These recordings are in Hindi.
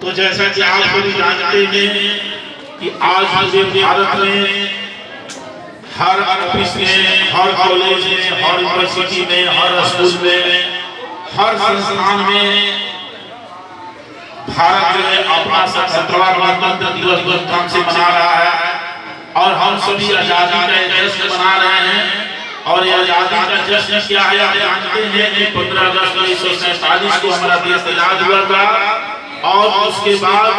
तो जैसा कि आप सभी जानते हैं कि आज पूरे भारत में हर ऑफिस में, हर कॉलेज में, हर यूनिवर्सिटी में, हर स्कूल में, हर संस्थान में भारत जो है अपना 77वां गणतंत्र दिवस धूमधाम से मना रहा है और हम सभी आजादी का जश्न मना रहे हैं। और ये आजादी का जश्न क्या है आप जानते हैं कि 15 अगस्त 1947 को हमारा देश आजाद हुआ था और उसके बाद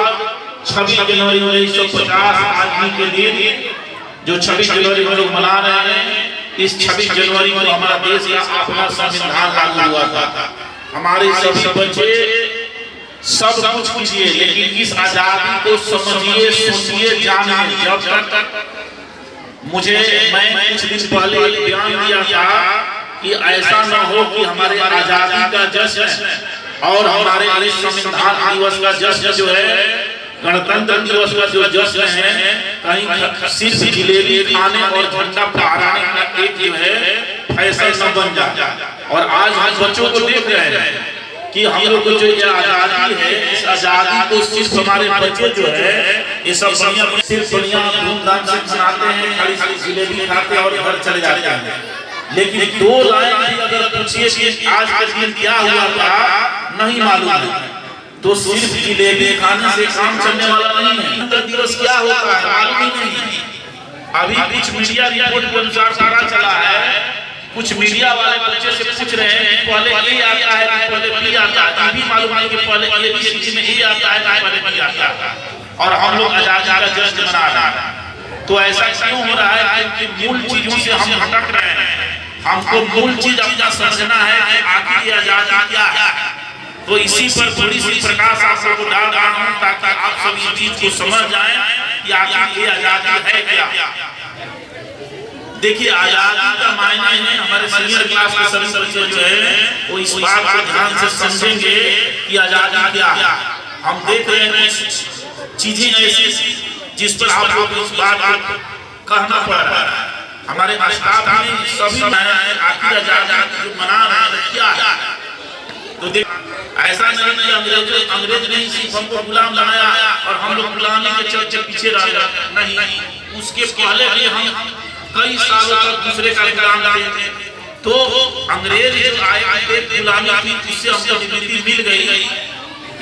26 जनवरी 1950 आजादी के दिन जो 26 जनवरी हम लोग मना रहे हैं, इस 26 जनवरी को हमारा देश का अपना संविधान लागू हुआ था। हमारे सभी बच्चे सब कुछ कीजिए लेकिन इस आजादी को समझिए, सुनिए, जानिए। जब तक मैं कुछ दिन पहले एक बयान दिया था कि ऐसा न हो कि हमारे आजादी का जश्न और हमारे संविधान दिवस का जश्न जो है, गणतंत्र दिवस का जो जश्न है, कहीं सिर्फ जिलेबी खाने और झंडा फहराने का एक जो है फैशन न बन जाए। और आज हम बच्चों को देख रहे हैं कि हम लोग को जो ये आजादी है, इस आजादी को सिर्फ हमारे बच्चे जो है ये सब सिर्फ बढ़िया धूमधाम से मनाते हैं, खाली खाली जिलेबी खाते और घर चले जाते हैं। लेकिन दो लाइन भी अगर पूछिए कि आज के दिन क्या हुआ था, नहीं मालूम है, तो सिर्फ जिलेबी खाने से काम चलने वाला नहीं है। गणतंत्र दिवस क्या होता है मालूम ही नहीं है। अभी कुछ मीडिया रिपोर्ट के अनुसार सारा चला है, कुछ मीडिया वाले बच्चे से पूछ रहे हैं कि पहले ये आता है, पहले बी आता है, भी मालूम है कि पहले ABCD में ये आता है, पहले बी आता है, और हम लोग आजादी का जश्न मना रहे हैं। तो ऐसा क्यों हो रहा है कि मूल चीजों से हम भटक रहे हैं। हमको मूल चीज अपना समझना है कि आखिर आजादी क्या है। तो इसी पर थोड़ी सी प्रकाश आप लोगों को डाल रहा हूँ ताकि आप सब इस चीज को समझ जाएं कि आखिर ये आजादी है क्या। देखिए, आजादी का मायने है, हमारे सीनियर क्लास के सभी बच्चे जो है वो इस बात को ध्यान से समझेंगे कि आजादी क्या है। हम देख रहे हैं चीजें ऐसी जिस पर आप लोग इस बात को कहना पड़ रहा है। हमारे स्टाफ में सभी आखिर आजादी जो मना रहे हैं क्या है। तो देख, ऐसा नहीं कि अंग्रेज ने सिर्फ हमको गुलाम बनाया और हम लोग गुलामी के चलते पीछे रह गए, नहीं। उसके पहले भी हम कई सालों तक दूसरे का गुलाम थे। तो अंग्रेज जो आए थे गुलामी थी, उससे हमको मुक्ति मिल गई,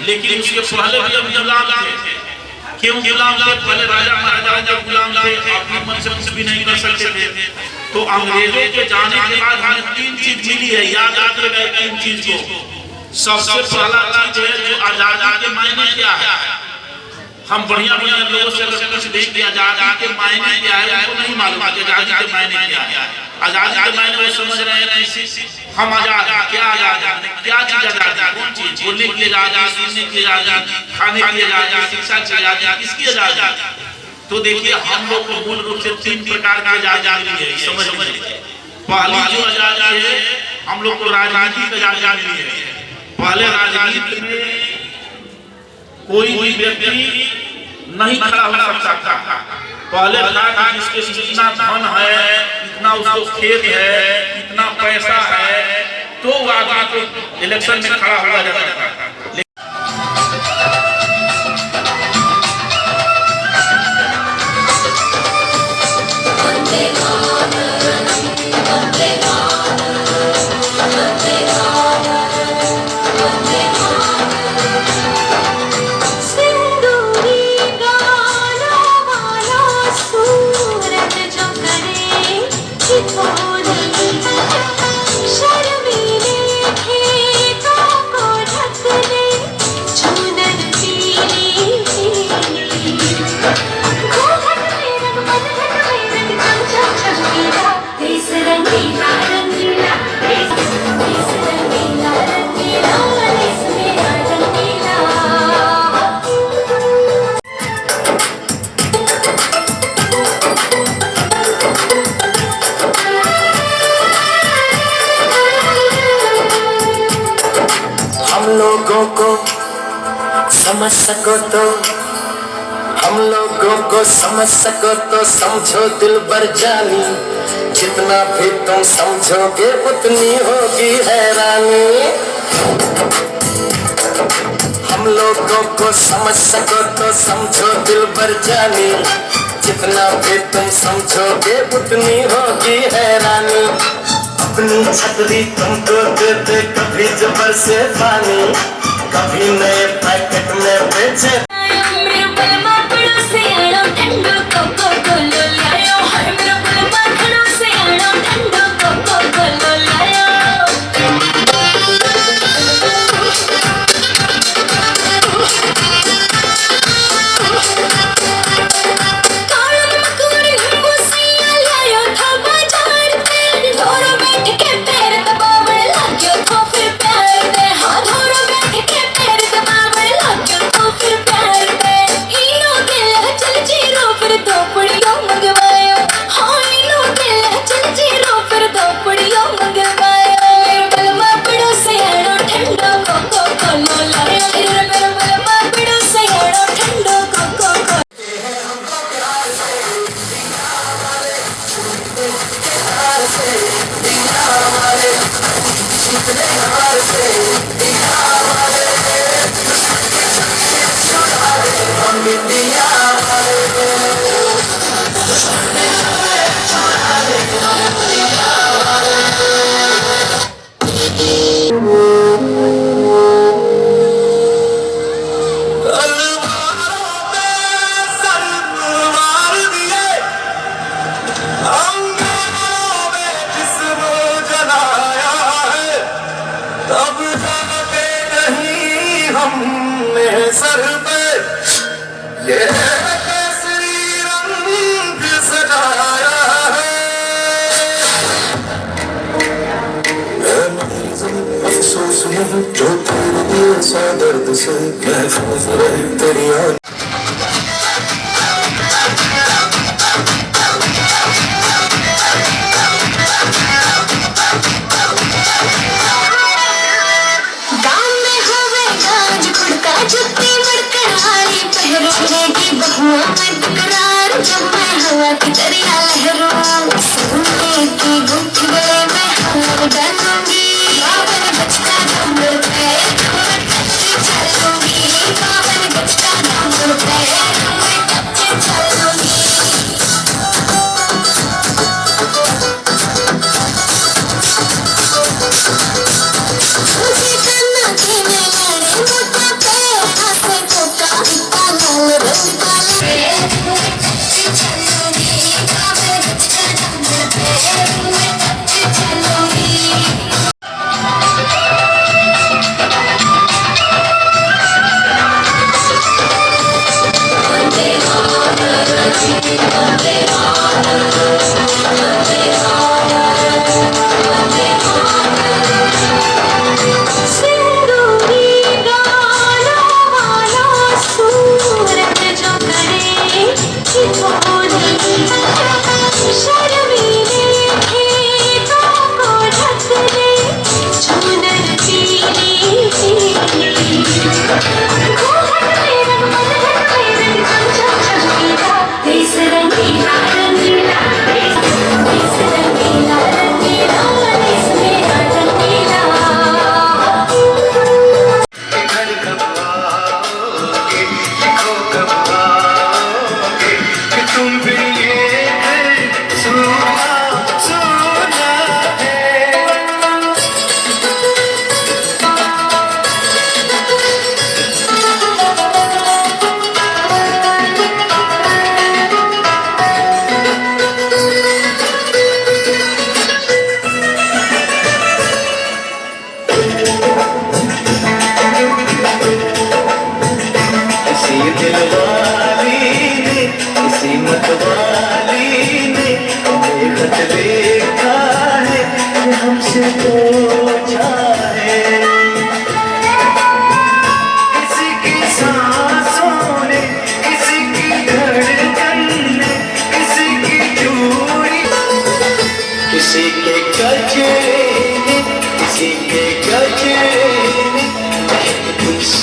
लेकिन उसके पहले भी हम गुलाम थे। क्यों गुलाम थे? पहले राजा महाराजा जब गुलाम थे अपने मन से कुछ भी नहीं कर सकते थे। तो अंग्रेजों के जाने के बाद हमें 3 चीज मिली है, याद रख गए 3 चीज को। सबसे पहला चीज है जो आजादी के मायने क्या है। हम बढ़िया लोगों से कुछ देख के आजादी के मायने क्या है उनको नहीं मालूम है आजादी के मायने क्या है। आजादी के मायने वो समझ रहे हैं हम आजाद, क्या आजाद, क्या चीज आजाद, कौन चीज, बोलने के लिए आजाद, सुनने के लिए आजाद, खाने के लिए आजाद, शिक्षा के लिए आजाद, किसकी आजाद। तो देखिए, हम लोग को मूल रूप से 3 प्रकार की आजादी मिली है, समझ लीजिए। पहली जो आजादी है, हम लोग को राजनीति की आजादी मिली है। पहले राजनीति में कोई भी व्यक्ति नहीं खड़ा हो सकता था। पहले था जिसके जितना धन है, इतना उसको खेत है, इतना पैसा है, तो वो आदमी को इलेक्शन में खड़ा हुआ जाता था। समझ सको तो हम लोगों को समझ सको तो समझो दिल भर जानी, जितना भी तुम समझोगे उतनी होगी हैरानी। हम हम लोगों को समझ सको तो समझो दिल भर जानी, जितना भी तुम समझोगे उतनी होगी हैरानी। अपनी छतरी तुमको दे दे कभी जबर से पानी, कभी नए पैकेट में बेचे। हमने सर पे ये केसरी रंग सजाया है। अफसोस नहीं जो तेरे दिए सा दर्द से महफूज रहे तेरी आँख। जब मैं हवा की दरिया लहरों सोने की गुत्थी गले में हार डालूंगी। बावन बचका डंबर पे मैं टपके चलूंगी, बावन बचका डंबर पे मैं टपके चलूंगी। मुझे करना कि मैं लड़े मोटा पे आसे कोका इतना लाल रंग काला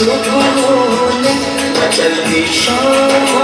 सुकून चलती शाम।